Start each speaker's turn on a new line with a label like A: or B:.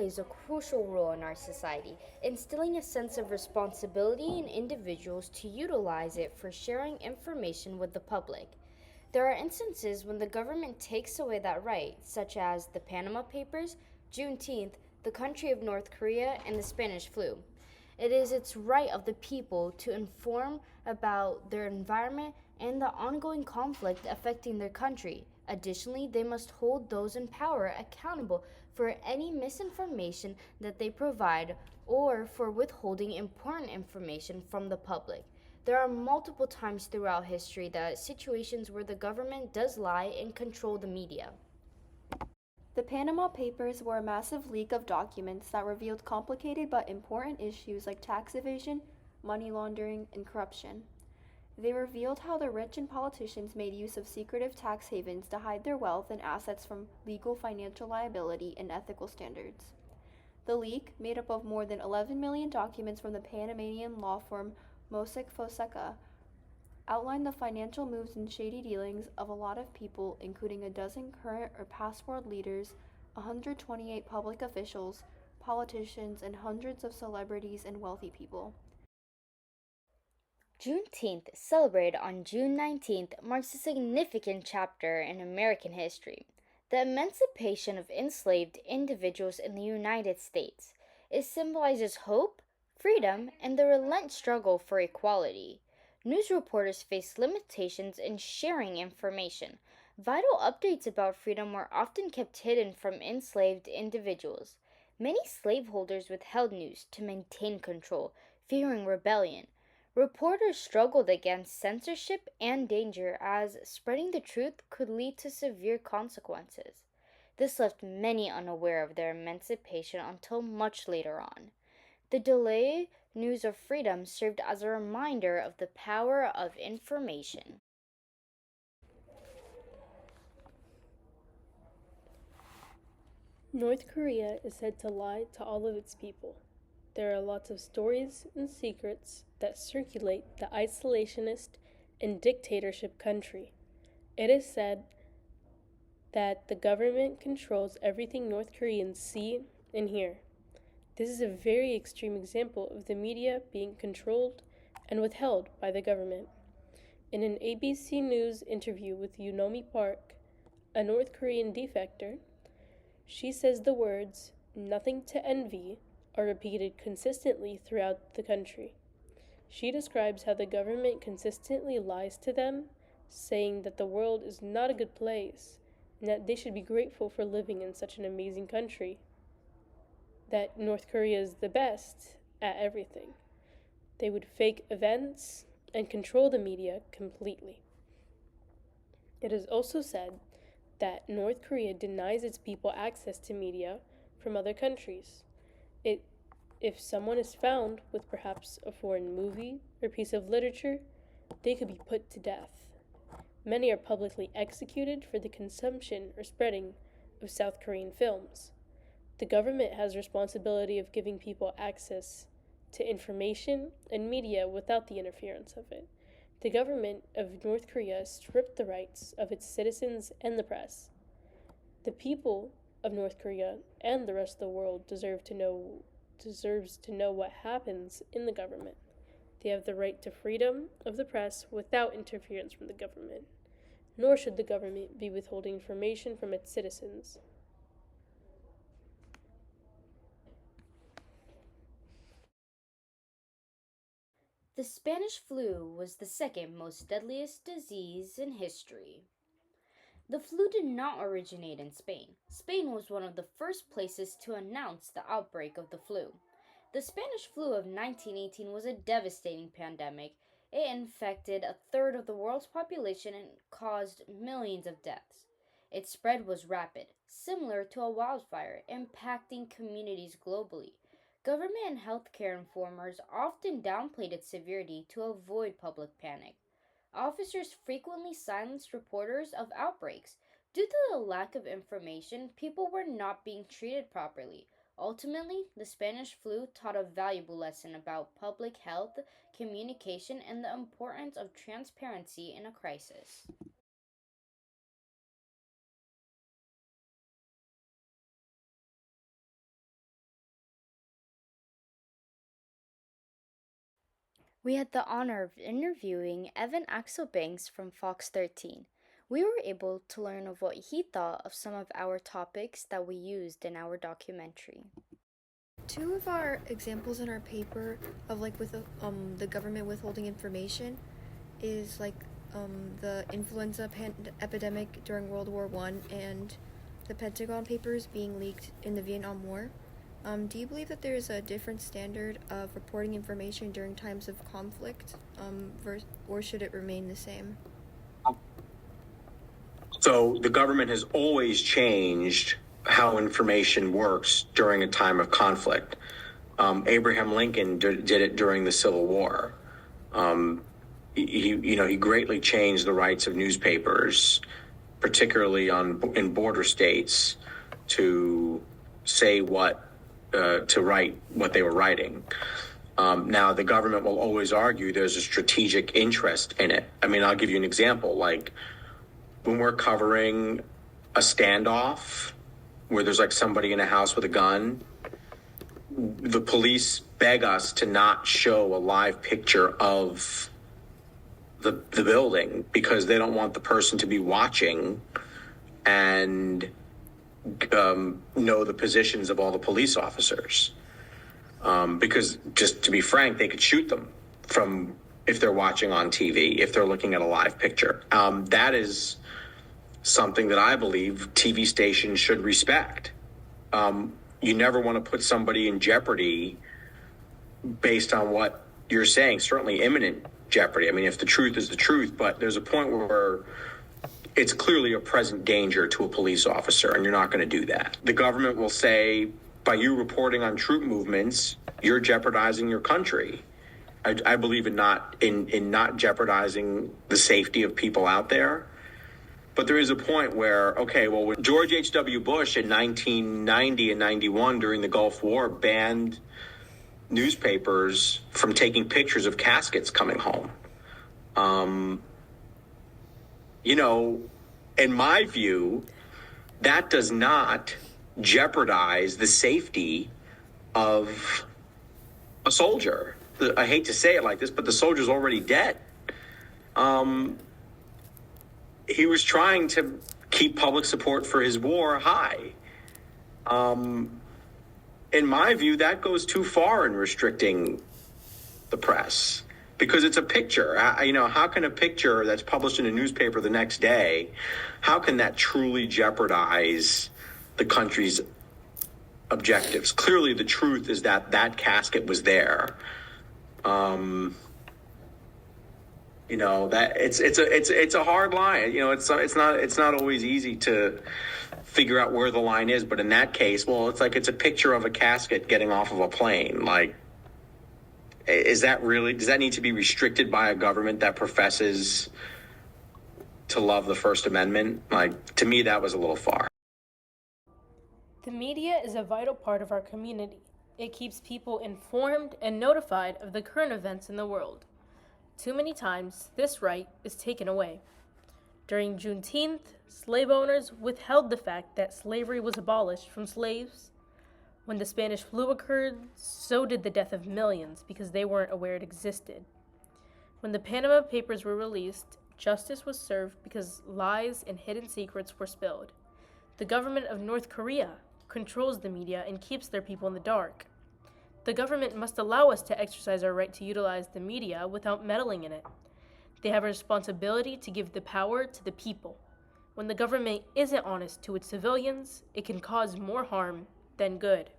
A: plays a crucial role in our society, instilling a sense of responsibility in individuals to utilize it for sharing information with the public. There are instances when the government takes away that right, such as the Panama Papers, Juneteenth, the country of North Korea, and the Spanish flu. It is its right of the people to inform about their environment and the ongoing conflict affecting their country. Additionally, they must hold those in power accountable for any misinformation that they provide or for withholding important information from the public. There are multiple times throughout history that situations where the government does lie and control the media.
B: The Panama Papers were a massive leak of documents that revealed complicated but important issues like tax evasion, money laundering, and corruption. They revealed how the rich and politicians made use of secretive tax havens to hide their wealth and assets from legal financial liability and ethical standards. The leak, made up of more than 11 million documents from the Panamanian law firm Mossack Fonseca, outlined the financial moves and shady dealings of a lot of people, including a dozen current or past world leaders, 128 public officials, politicians, and hundreds of celebrities and wealthy people.
A: Juneteenth, celebrated on June 19th, marks a significant chapter in American history. The emancipation of enslaved individuals in the United States. It symbolizes hope, freedom, and the relentless struggle for equality. News reporters faced limitations in sharing information. Vital updates about freedom were often kept hidden from enslaved individuals. Many slaveholders withheld news to maintain control, fearing rebellion. Reporters struggled against censorship and danger as spreading the truth could lead to severe consequences. This left many unaware of their emancipation until much later on. The delayed news of freedom served as a reminder of the power of information.
C: North Korea is said to lie to all of its people. There are lots of stories and secrets that circulate the isolationist and dictatorship country. It is said that the government controls everything North Koreans see and hear. This is a very extreme example of the media being controlled and withheld by the government. In an ABC News interview with Yunomi Park, a North Korean defector, she says the words, "nothing to envy," are repeated consistently throughout the country. She describes how the government consistently lies to them, saying that the world is not a good place and that they should be grateful for living in such an amazing country, that North Korea is the best at everything. They would fake events and control the media completely. It is also said that North Korea denies its people access to media from other countries. If someone is found with perhaps a foreign movie or piece of literature, they could be put to death. Many are publicly executed for the consumption or spreading of South Korean films. The government has responsibility of giving people access to information and media without the interference of it. The government of North Korea stripped the rights of its citizens and the press. The people of North Korea and the rest of the world deserves to know what happens in the government. They have the right to freedom of the press without interference from the government. Nor should the government be withholding information from its citizens.
A: The Spanish flu was the second most deadliest disease in history. The flu did not originate in Spain. Spain was one of the first places to announce the outbreak of the flu. The Spanish flu of 1918 was a devastating pandemic. It infected a third of the world's population and caused millions of deaths. Its spread was rapid, similar to a wildfire, impacting communities globally. Government and healthcare informers often downplayed its severity to avoid public panic. Officers frequently silenced reporters of outbreaks. Due to the lack of information, people were not being treated properly. Ultimately, the Spanish flu taught a valuable lesson about public health, communication, and the importance of transparency in a crisis. We had the honor of interviewing Evan Axelbanks from Fox 13. We were able to learn of what he thought of some of our topics that we used in our documentary.
B: Two of our examples in our paper of the government withholding information is the influenza epidemic during World War I and the Pentagon Papers being leaked in the Vietnam War. Do you believe that there is a different standard of reporting information during times of conflict, or should it remain the same?
D: So the government has always changed how information works during a time of conflict. Abraham Lincoln did it during the Civil War. He greatly changed the rights of newspapers, particularly in border states, to say to write what they were writing. Now, the government will always argue there's a strategic interest in it. I mean, I'll give you an example. Like when we're covering a standoff where there's somebody in a house with a gun, the police beg us to not show a live picture of the building because they don't want the person to be watching and know the positions of all the police officers. Because just to be frank, they could shoot them from if they're watching on TV, if they're looking at a live picture. That is something that I believe TV stations should respect. You never want to put somebody in jeopardy based on what you're saying, certainly imminent jeopardy. I mean, if the truth is the truth, but there's a point where it's clearly a present danger to a police officer, and you're not going to do that. The government will say, by you reporting on troop movements, you're jeopardizing your country. I believe in not jeopardizing the safety of people out there. But there is a point where, okay, well, when George H.W. Bush in 1990 and 91 during the Gulf War banned newspapers from taking pictures of caskets coming home. In my view, that does not jeopardize the safety of a soldier. I hate to say it like this, but the soldier's already dead. He was trying to keep public support for his war high. In my view, that goes too far in restricting the press because it's a picture. How can a picture that's published in a newspaper the next day, how can that truly jeopardize the country's objectives? Clearly, the truth is that casket was there. That it's a hard line. It's not always easy to figure out where the line is. But in that case, well, it's a picture of a casket getting off of a plane. Does that need to be restricted by a government that professes to love the First Amendment? To me, that was a little far.
C: The media is a vital part of our community. It keeps people informed and notified of the current events in the world. Too many times, this right is taken away. During Juneteenth, slave owners withheld the fact that slavery was abolished from slaves. When the Spanish flu occurred, so did the death of millions because they weren't aware it existed. When the Panama Papers were released, justice was served because lies and hidden secrets were spilled. The government of North Korea controls the media and keeps their people in the dark. The government must allow us to exercise our right to utilize the media without meddling in it. They have a responsibility to give the power to the people. When the government isn't honest to its civilians, it can cause more harm than good.